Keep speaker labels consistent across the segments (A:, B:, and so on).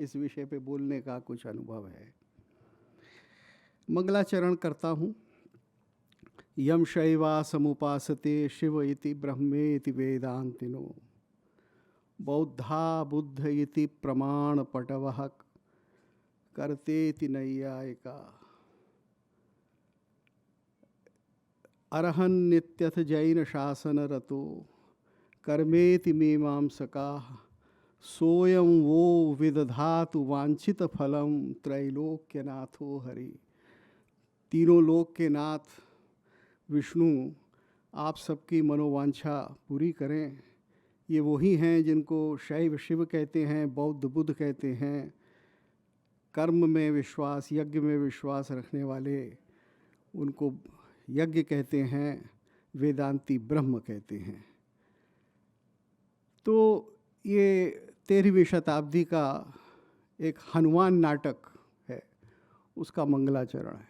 A: इस विषय पे बोलने का कुछ अनुभव है। मंगलाचरण करता हूँ। यम शैवा समुपासते शिव इति ब्रह्मेति वेदांतिनो बौद्धा बुद्ध इति प्रमाण पटवः करतेति नैयायिका अर्हन् नित्यथ जैन शासन रतो कर्मेति मीमांसकाः सोयं वो विदधातु वांछित फलम त्रैलोक्यनाथो हरि। तीनों लोक के नाथ विष्णु आप सबकी मनोवांछा पूरी करें। ये वही हैं जिनको शैव शिव कहते हैं, बौद्ध बुद्ध कहते हैं। कर्म में विश्वास, यज्ञ में विश्वास रखने वाले उनको यज्ञ कहते हैं, वेदांती ब्रह्म कहते हैं। तो ये 13वीं शताब्दी का एक हनुमान नाटक है, उसका मंगलाचरण है।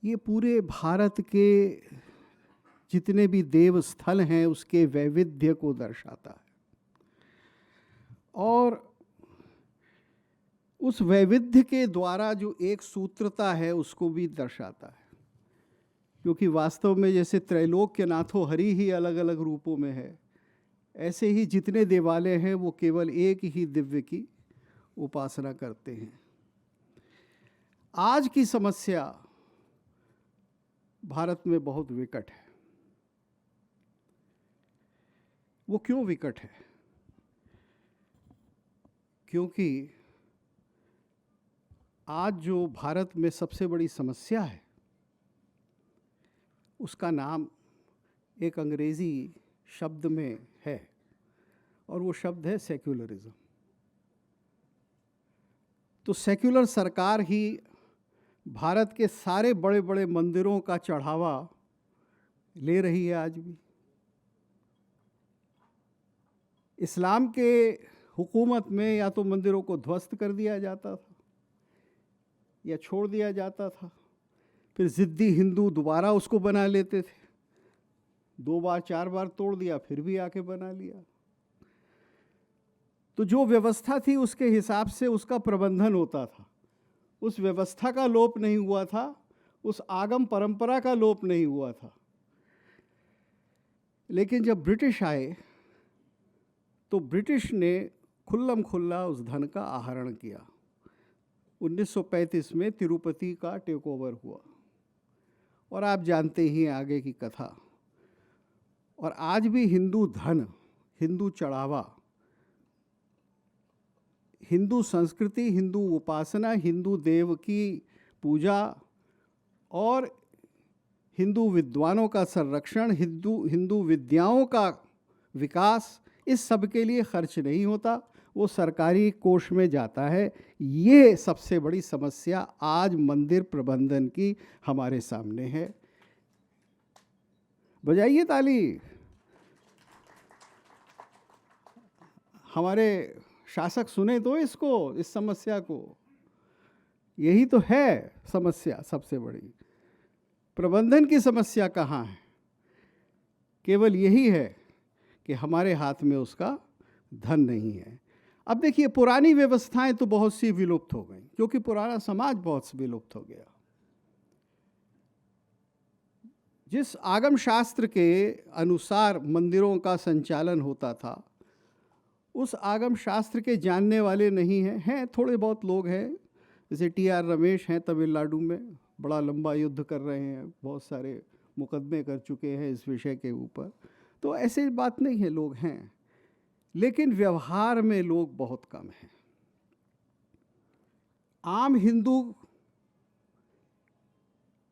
A: ये पूरे भारत के जितने भी देव स्थल हैं उसके वैविध्य को दर्शाता है और उस वैविध्य के द्वारा जो एक सूत्रता है उसको भी दर्शाता है। क्योंकि वास्तव में जैसे त्रैलोक्यनाथो हरि ही अलग अलग रूपों में है, ऐसे ही जितने देवालय हैं वो केवल एक ही दिव्य की उपासना करते हैं। आज की समस्या भारत में बहुत विकट है। वो क्यों विकट है? क्योंकि आज जो भारत में सबसे बड़ी समस्या है उसका नाम एक अंग्रेजी शब्द में है और वो शब्द है सेक्युलरिज्म। तो सेक्युलर सरकार ही भारत के सारे बड़े बड़े मंदिरों का चढ़ावा ले रही है। आज भी इस्लाम के हुकूमत में या तो मंदिरों को ध्वस्त कर दिया जाता था या छोड़ दिया जाता था, फिर ज़िद्दी हिंदू दोबारा उसको बना लेते थे। 2 बार 4 बार तोड़ दिया, फिर भी आके बना लिया। तो जो व्यवस्था थी उसके हिसाब से उसका प्रबंधन होता था। उस व्यवस्था का लोप नहीं हुआ था, उस आगम परंपरा का लोप नहीं हुआ था। लेकिन जब ब्रिटिश आए तो ब्रिटिश ने खुल्लम खुल्ला उस धन का आहरण किया। 1935 में तिरुपति का टेक ओवर हुआ और आप जानते ही हैं आगे की कथा। और आज भी हिंदू धन, हिंदू चढ़ावा, हिंदू संस्कृति, हिंदू उपासना, हिंदू देव की पूजा और हिंदू विद्वानों का संरक्षण, हिंदू विद्याओं का विकास, इस सब के लिए खर्च नहीं होता, वो सरकारी कोष में जाता है। ये सबसे बड़ी समस्या आज मंदिर प्रबंधन की हमारे सामने है। बजाइए ताली। हमारे शासक सुने तो इसको, इस समस्या को। यही तो है समस्या सबसे बड़ी। प्रबंधन की समस्या कहाँ है? केवल यही है कि हमारे हाथ में उसका धन नहीं है। अब देखिए, पुरानी व्यवस्थाएं तो बहुत सी विलुप्त हो गई क्योंकि पुराना समाज बहुत विलुप्त हो गया। जिस आगम शास्त्र के अनुसार मंदिरों का संचालन होता था, उस आगम शास्त्र के जानने वाले नहीं हैं थोड़े बहुत लोग हैं। जैसे TR रमेश हैं तमिलनाडु में, बड़ा लंबा युद्ध कर रहे हैं, बहुत सारे मुकदमे कर चुके हैं इस विषय के ऊपर। तो ऐसी बात नहीं है, लोग हैं, लेकिन व्यवहार में लोग बहुत कम हैं। आम हिंदू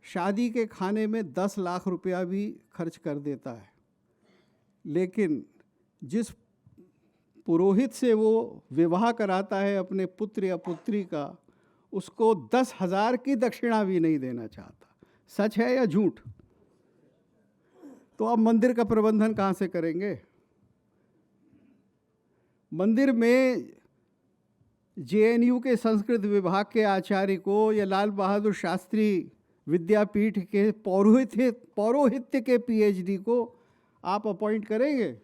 A: शादी के खाने में 10 लाख रुपया भी खर्च कर देता है, लेकिन जिस पुरोहित से वो विवाह कराता है अपने पुत्र या पुत्री का, उसको 10,000 की दक्षिणा भी नहीं देना चाहता। सच है या झूठ? तो अब मंदिर का प्रबंधन कहाँ से करेंगे? मंदिर में JNU के संस्कृत विभाग के आचार्य को या लाल बहादुर शास्त्री विद्यापीठ के पौरोहित्य के PhD को आप अपॉइंट करेंगे?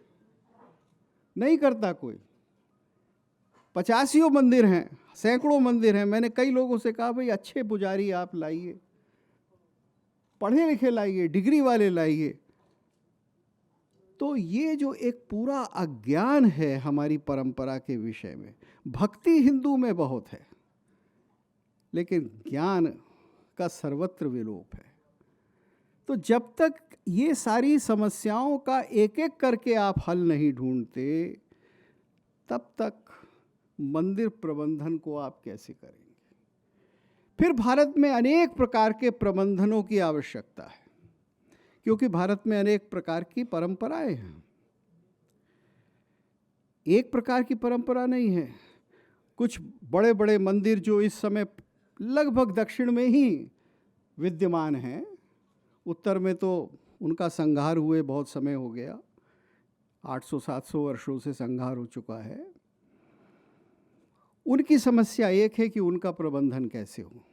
A: नहीं करता कोई। पचासियों मंदिर हैं, सैकड़ों मंदिर हैं। मैंने कई लोगों से कहा भाई अच्छे पुजारी आप लाइए, पढ़े लिखे लाइए, डिग्री वाले लाइए। तो ये जो एक पूरा अज्ञान है हमारी परंपरा के विषय में। भक्ति हिंदू में बहुत है, लेकिन ज्ञान का सर्वत्र विलोप है। तो जब तक ये सारी समस्याओं का एक एक करके आप हल नहीं ढूंढते, तब तक मंदिर प्रबंधन को आप कैसे करेंगे? फिर भारत में अनेक प्रकार के प्रबंधनों की आवश्यकता है, क्योंकि भारत में अनेक प्रकार की परंपराएं हैं। एक प्रकार की परंपरा नहीं है। कुछ बड़े बड़े मंदिर जो इस समय लगभग दक्षिण में ही विद्यमान हैं, उत्तर में तो उनका संहार हुए बहुत समय हो गया, 800-700 वर्षों से संहार हो चुका है। उनकी समस्या एक है कि उनका प्रबंधन कैसे हो।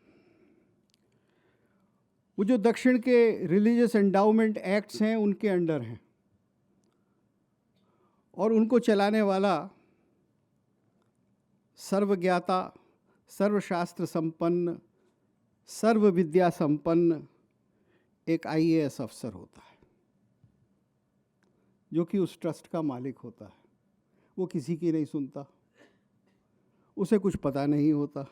A: वो जो दक्षिण के रिलीजियस एंडाउमेंट एक्ट्स हैं उनके अंडर हैं, और उनको चलाने वाला सर्वज्ञाता, सर्वशास्त्र संपन्न, सर्व विद्या संपन्न एक IAS अफसर होता है, जो कि उस ट्रस्ट का मालिक होता है। वो किसी की नहीं सुनता, उसे कुछ पता नहीं होता।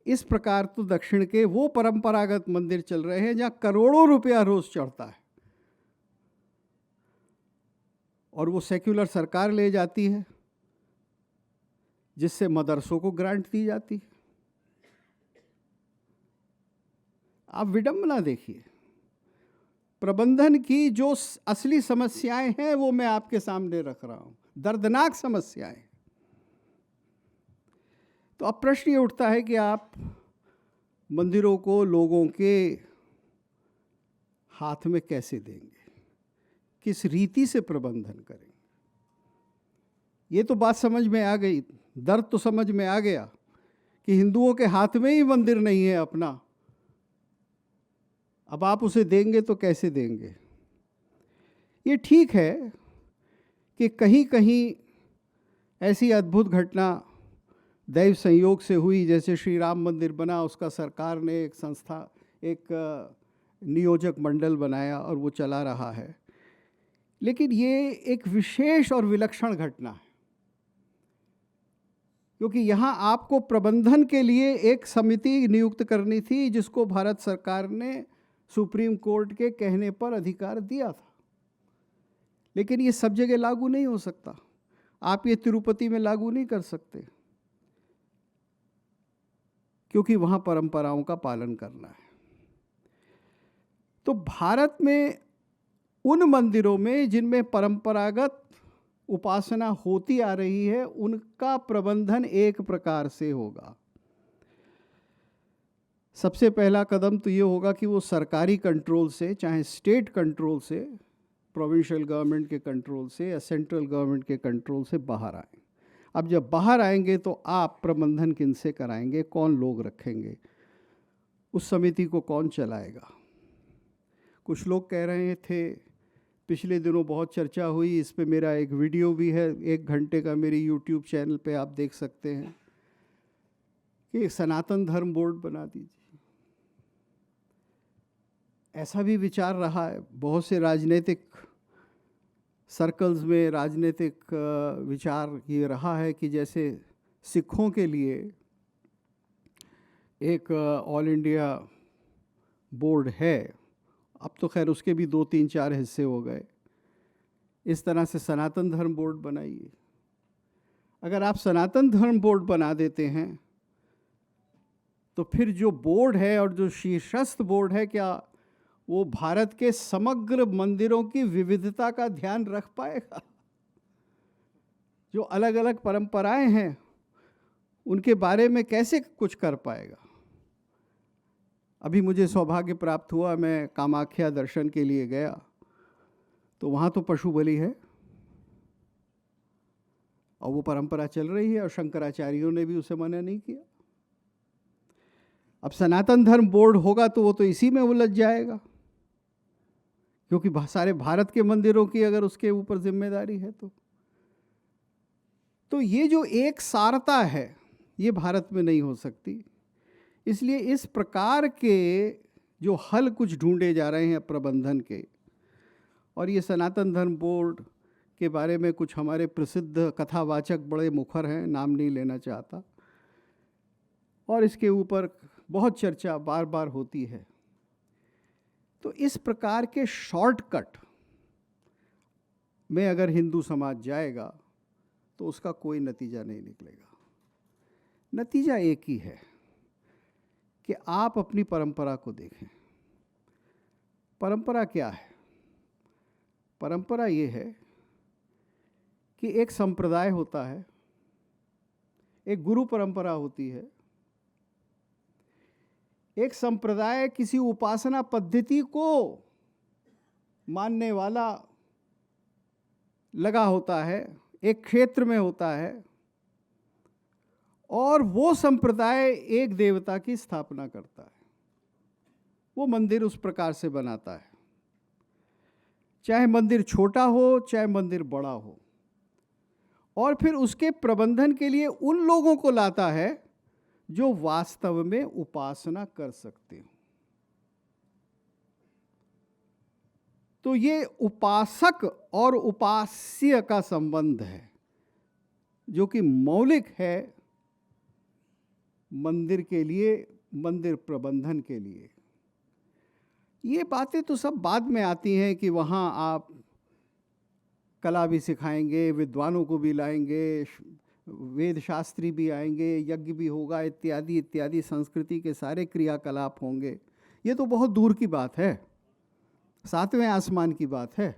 A: इस प्रकार तो दक्षिण के वो परंपरागत मंदिर चल रहे हैं जहाँ करोड़ों रुपया रोज चढ़ता है, और वो सेक्युलर सरकार ले जाती है, जिससे मदरसों को ग्रांट दी जाती है। आप विडंबना देखिए। प्रबंधन की जो असली समस्याएं हैं वो मैं आपके सामने रख रहा हूं, दर्दनाक समस्याएं। तो अब प्रश्न ये उठता है कि आप मंदिरों को लोगों के हाथ में कैसे देंगे, किस रीति से प्रबंधन करेंगे? ये तो बात समझ में आ गई, दर्द तो समझ में आ गया कि हिंदुओं के हाथ में ही मंदिर नहीं है अपना। अब आप उसे देंगे तो कैसे देंगे? ये ठीक है कि कहीं कहीं ऐसी अद्भुत घटना दैव संयोग से हुई, जैसे श्री राम मंदिर बना, उसका सरकार ने एक संस्था, एक नियोजक मंडल बनाया और वो चला रहा है। लेकिन ये एक विशेष और विलक्षण घटना है, क्योंकि यहाँ आपको प्रबंधन के लिए एक समिति नियुक्त करनी थी, जिसको भारत सरकार ने सुप्रीम कोर्ट के कहने पर अधिकार दिया था। लेकिन ये सब जगह लागू नहीं हो सकता। आप ये तिरुपति में लागू नहीं कर सकते, क्योंकि वहाँ परंपराओं का पालन करना है। तो भारत में उन मंदिरों में जिनमें परंपरागत उपासना होती आ रही है, उनका प्रबंधन एक प्रकार से होगा। सबसे पहला कदम तो ये होगा कि वो सरकारी कंट्रोल से, चाहे स्टेट कंट्रोल से, प्रोविंशियल गवर्नमेंट के कंट्रोल से या सेंट्रल गवर्नमेंट के कंट्रोल से बाहर आए। अब जब बाहर आएंगे तो आप प्रबंधन किनसे कराएंगे, कौन लोग रखेंगे, उस समिति को कौन चलाएगा? कुछ लोग कह रहे थे, पिछले दिनों बहुत चर्चा हुई, इस पे मेरा एक वीडियो भी है, 1 घंटे का, मेरी यूट्यूब चैनल पे आप देख सकते हैं, कि एक सनातन धर्म बोर्ड बना दीजिए। ऐसा भी विचार रहा है बहुत से राजनीतिक सर्कल्स में, राजनीतिक विचार ये रहा है कि जैसे सिखों के लिए एक ऑल इंडिया बोर्ड है, अब तो खैर उसके भी 2-3-4 हिस्से हो गए, इस तरह से सनातन धर्म बोर्ड बनाइए। अगर आप सनातन धर्म बोर्ड बना देते हैं तो फिर जो बोर्ड है और जो शीर्षस्थ बोर्ड है, क्या वो भारत के समग्र मंदिरों की विविधता का ध्यान रख पाएगा? जो अलग अलग परंपराएं हैं उनके बारे में कैसे कुछ कर पाएगा? अभी मुझे सौभाग्य प्राप्त हुआ, मैं कामाख्या दर्शन के लिए गया, तो वहाँ तो पशु बलि है और वो परंपरा चल रही है, और शंकराचार्यों ने भी उसे मना नहीं किया। अब सनातन धर्म बोर्ड होगा तो वो तो इसी में उलझ जाएगा, क्योंकि सारे भारत के मंदिरों की अगर उसके ऊपर जिम्मेदारी है तो तो ये जो एक सारता है ये भारत में नहीं हो सकती। इसलिए इस प्रकार के जो हल कुछ ढूंढे जा रहे हैं प्रबंधन के, और ये सनातन धर्म बोर्ड के बारे में कुछ हमारे प्रसिद्ध कथावाचक बड़े मुखर हैं, नाम नहीं लेना चाहता, और इसके ऊपर बहुत चर्चा बार बार होती है। तो इस प्रकार के शॉर्टकट में अगर हिंदू समाज जाएगा तो उसका कोई नतीजा नहीं निकलेगा। नतीजा एक ही है कि आप अपनी परंपरा को देखें। परंपरा क्या है? परंपरा ये है कि एक संप्रदाय होता है, एक गुरु परंपरा होती है, एक संप्रदाय किसी उपासना पद्धति को मानने वाला लगा होता है, एक क्षेत्र में होता है, और वो संप्रदाय एक देवता की स्थापना करता है, वो मंदिर उस प्रकार से बनाता है, चाहे मंदिर छोटा हो चाहे मंदिर बड़ा हो, और फिर उसके प्रबंधन के लिए उन लोगों को लाता है जो वास्तव में उपासना कर सकते हो। तो ये उपासक और उपास्य का संबंध है जो कि मौलिक है मंदिर के लिए, मंदिर प्रबंधन के लिए। ये बातें तो सब बाद में आती हैं कि वहाँ आप कला भी सिखाएंगे, विद्वानों को भी लाएंगे, वेद शास्त्री भी आएंगे, यज्ञ भी होगा, इत्यादि इत्यादि संस्कृति के सारे क्रियाकलाप होंगे। ये तो बहुत दूर की बात है, 7वें आसमान की बात है।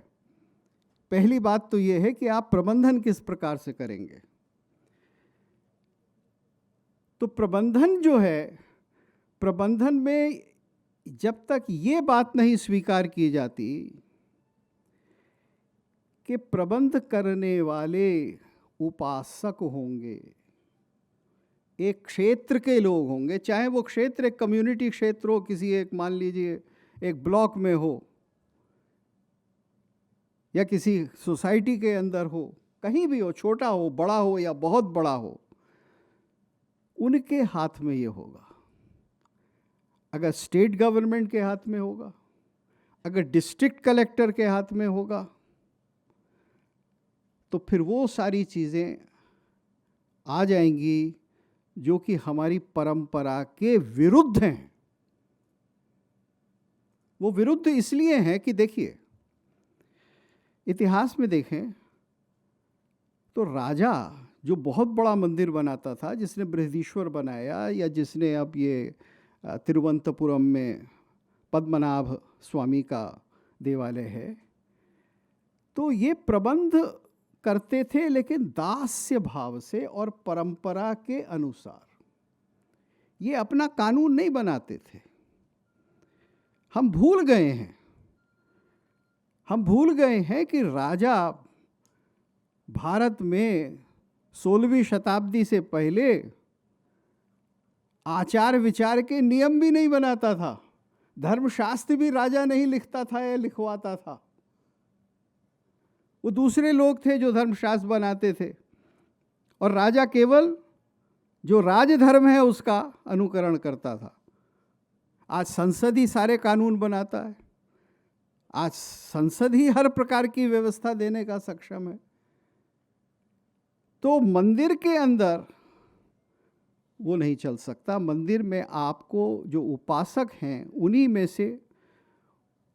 A: पहली बात तो ये है कि आप प्रबंधन किस प्रकार से करेंगे। तो प्रबंधन जो है, प्रबंधन में जब तक ये बात नहीं स्वीकार की जाती कि प्रबंध करने वाले उपासक होंगे, एक क्षेत्र के लोग होंगे, चाहे वो क्षेत्र एक कम्युनिटी क्षेत्र हो, किसी एक मान लीजिए एक ब्लॉक में हो या किसी सोसाइटी के अंदर हो, कहीं भी हो, छोटा हो, बड़ा हो या बहुत बड़ा हो, उनके हाथ में ये होगा। अगर स्टेट गवर्नमेंट के हाथ में होगा, अगर डिस्ट्रिक्ट कलेक्टर के हाथ में होगा, तो फिर वो सारी चीज़ें आ जाएंगी जो कि हमारी परंपरा के विरुद्ध हैं। वो विरुद्ध इसलिए हैं कि देखिए, इतिहास में देखें तो राजा जो बहुत बड़ा मंदिर बनाता था, जिसने बृहदीश्वर बनाया या जिसने अब ये तिरुवनंतपुरम में पद्मनाभ स्वामी का देवालय है, तो ये प्रबंध करते थे लेकिन दास्य भाव से और परंपरा के अनुसार। ये अपना कानून नहीं बनाते थे। हम भूल गए हैं कि राजा भारत में 16वीं शताब्दी से पहले आचार विचार के नियम भी नहीं बनाता था। धर्मशास्त्र भी राजा नहीं लिखता था या लिखवाता था। वो दूसरे लोग थे जो धर्मशास्त्र बनाते थे, और राजा केवल जो राजधर्म है उसका अनुकरण करता था। आज संसद ही सारे कानून बनाता है, आज संसद ही हर प्रकार की व्यवस्था देने का सक्षम है। तो मंदिर के अंदर वो नहीं चल सकता। मंदिर में आपको जो उपासक हैं उन्हीं में से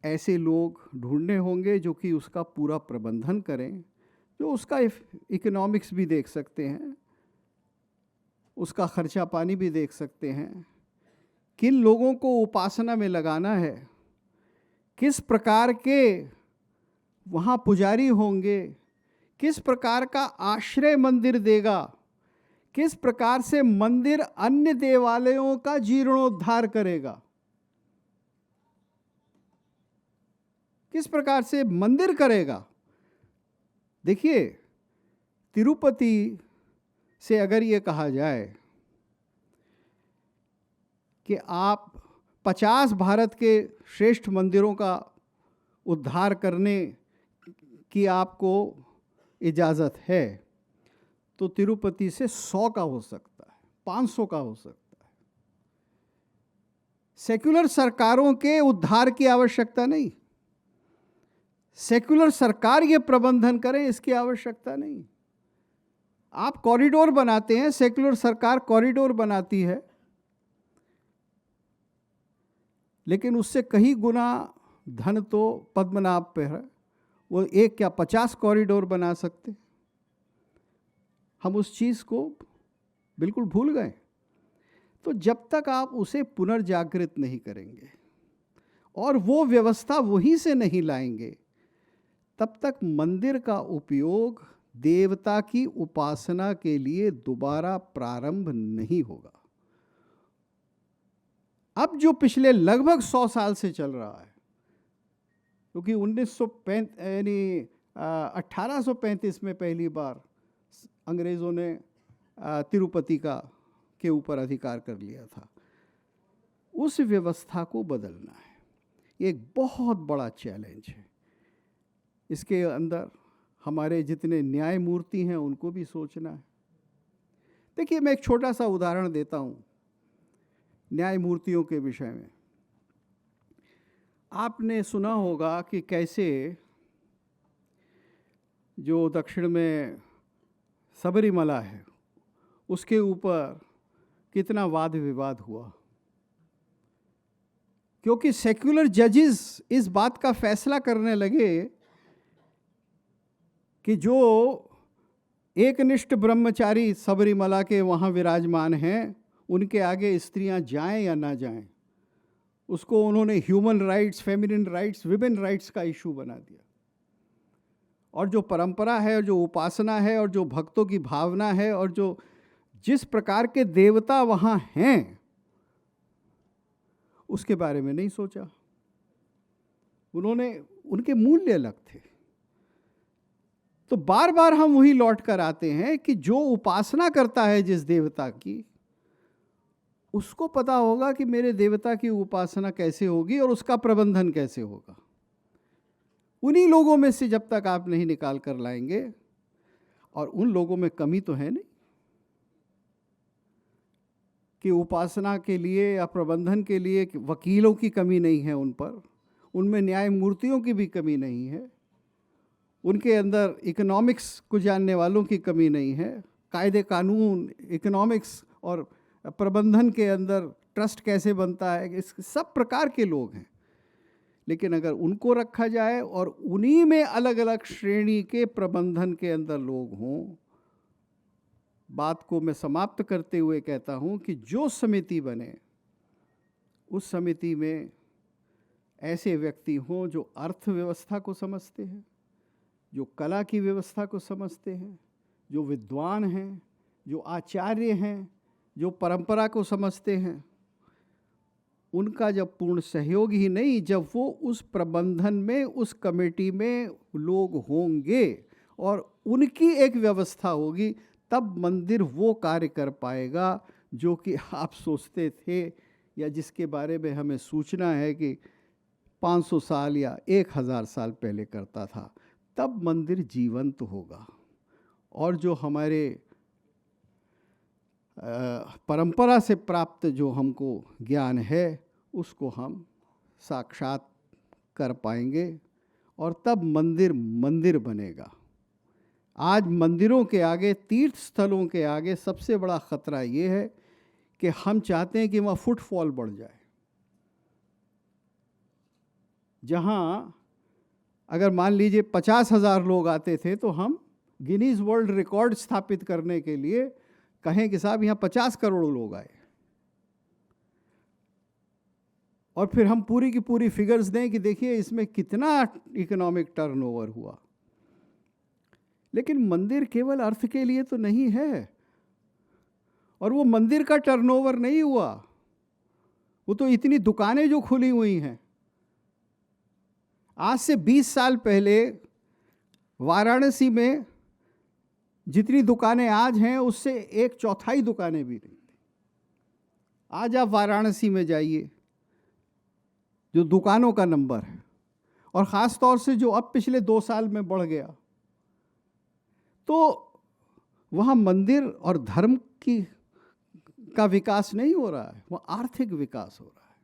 A: ऐसे लोग ढूंढने होंगे जो कि उसका पूरा प्रबंधन करें, जो उसका इकोनॉमिक्स भी देख सकते हैं, उसका खर्चा पानी भी देख सकते हैं, किन लोगों को उपासना में लगाना है, किस प्रकार के वहाँ पुजारी होंगे, किस प्रकार का आश्रय मंदिर देगा, किस प्रकार से मंदिर अन्य देवालयों का जीर्णोद्धार करेगा, किस प्रकार से मंदिर करेगा। देखिए, तिरुपति से अगर ये कहा जाए कि आप 50 भारत के श्रेष्ठ मंदिरों का उद्धार करने की आपको इजाज़त है, तो तिरुपति से 100 का हो सकता है, 500 का हो सकता है। सेक्युलर सरकारों के उद्धार की आवश्यकता नहीं, सेक्युलर सरकार ये प्रबंधन करें इसकी आवश्यकता नहीं। आप कॉरिडोर बनाते हैं, सेक्युलर सरकार कॉरिडोर बनाती है, लेकिन उससे कहीं गुना धन तो पद्मनाभ पे है। वो 1 क्या 50 कॉरिडोर बना सकते। हम उस चीज़ को बिल्कुल भूल गए। तो जब तक आप उसे पुनर्जागृत नहीं करेंगे और वो व्यवस्था वहीं से नहीं लाएंगे, तब तक मंदिर का उपयोग देवता की उपासना के लिए दोबारा प्रारंभ नहीं होगा। अब जो पिछले लगभग 100 साल से चल रहा है, क्योंकि 1835 में पहली बार अंग्रेज़ों ने तिरुपति के ऊपर अधिकार कर लिया था, उस व्यवस्था को बदलना है। एक बहुत बड़ा चैलेंज है। इसके अंदर हमारे जितने न्यायमूर्ति हैं उनको भी सोचना है। देखिए, मैं एक छोटा सा उदाहरण देता हूँ न्यायमूर्तियों के विषय में। आपने सुना होगा कि कैसे जो दक्षिण में सबरीमला है उसके ऊपर कितना वाद विवाद हुआ, क्योंकि सेक्युलर जजेस इस बात का फैसला करने लगे कि जो एकनिष्ठ ब्रह्मचारी सबरीमला के वहाँ विराजमान हैं, उनके आगे स्त्रियां जाएं या ना जाएं, उसको उन्होंने human rights, feminine rights, women rights का इशू बना दिया। और जो परंपरा है और जो उपासना है और जो भक्तों की भावना है और जो जिस प्रकार के देवता वहाँ हैं उसके बारे में नहीं सोचा। उन्होंने, उनके मूल्य अलग थे। तो बार बार हम वही लौट कर आते हैं कि जो उपासना करता है जिस देवता की, उसको पता होगा कि मेरे देवता की उपासना कैसे होगी और उसका प्रबंधन कैसे होगा। उन्हीं लोगों में से जब तक आप नहीं निकाल कर लाएंगे, और उन लोगों में कमी तो है नहीं कि उपासना के लिए या प्रबंधन के लिए वकीलों की कमी नहीं है उन पर, उनमें न्यायमूर्तियों की भी कमी नहीं है, उनके अंदर इकोनॉमिक्स को जानने वालों की कमी नहीं है, कायदे कानून, इकोनॉमिक्स और प्रबंधन के अंदर ट्रस्ट कैसे बनता है, इस सब प्रकार के लोग हैं। लेकिन अगर उनको रखा जाए और उन्हीं में अलग अलग श्रेणी के प्रबंधन के अंदर लोग हों, बात को मैं समाप्त करते हुए कहता हूं कि जो समिति बने उस समिति में ऐसे व्यक्ति हों जो अर्थव्यवस्था को समझते हैं, जो कला की व्यवस्था को समझते हैं, जो विद्वान हैं, जो आचार्य हैं, जो परंपरा को समझते हैं। उनका जब पूर्ण सहयोग ही नहीं, जब वो उस प्रबंधन में, उस कमेटी में लोग होंगे और उनकी एक व्यवस्था होगी, तब मंदिर वो कार्य कर पाएगा जो कि आप सोचते थे या जिसके बारे में हमें सूचना है कि 500 साल या 1000 साल पहले करता था। तब मंदिर जीवंत होगा और जो हमारे परंपरा से प्राप्त जो हमको ज्ञान है उसको हम साक्षात कर पाएंगे और तब मंदिर मंदिर बनेगा। आज मंदिरों के आगे, तीर्थ स्थलों के आगे सबसे बड़ा खतरा ये है कि हम चाहते हैं कि वहाँ फुटफॉल बढ़ जाए। जहाँ अगर मान लीजिए 50,000 लोग आते थे तो हम गिनीज वर्ल्ड रिकॉर्ड स्थापित करने के लिए कहें कि साहब यहाँ 50 करोड़ लोग आए, और फिर हम पूरी की पूरी फिगर्स दें कि देखिए इसमें कितना इकोनॉमिक टर्नओवर हुआ। लेकिन मंदिर केवल अर्थ के लिए तो नहीं है, और वो मंदिर का टर्नओवर नहीं हुआ, वो तो इतनी दुकानें जो खुली हुई हैं। आज से 20 साल पहले वाराणसी में जितनी दुकानें आज हैं उससे 1/4 दुकानें भी नहीं थी। आज आप वाराणसी में जाइए, जो दुकानों का नंबर है, और ख़ास तौर से जो अब पिछले 2 साल में बढ़ गया, तो वहाँ मंदिर और धर्म का विकास नहीं हो रहा है, वहाँ आर्थिक विकास हो रहा है।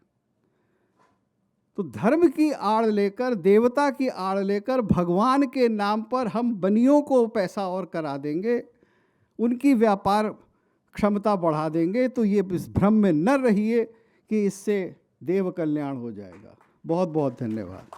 A: तो धर्म की आड़ लेकर, देवता की आड़ लेकर, भगवान के नाम पर हम बनियों को पैसा और करा देंगे, उनकी व्यापार क्षमता बढ़ा देंगे, तो ये इस भ्रम में न रहिए कि इससे देव कल्याण हो जाएगा। बहुत बहुत धन्यवाद।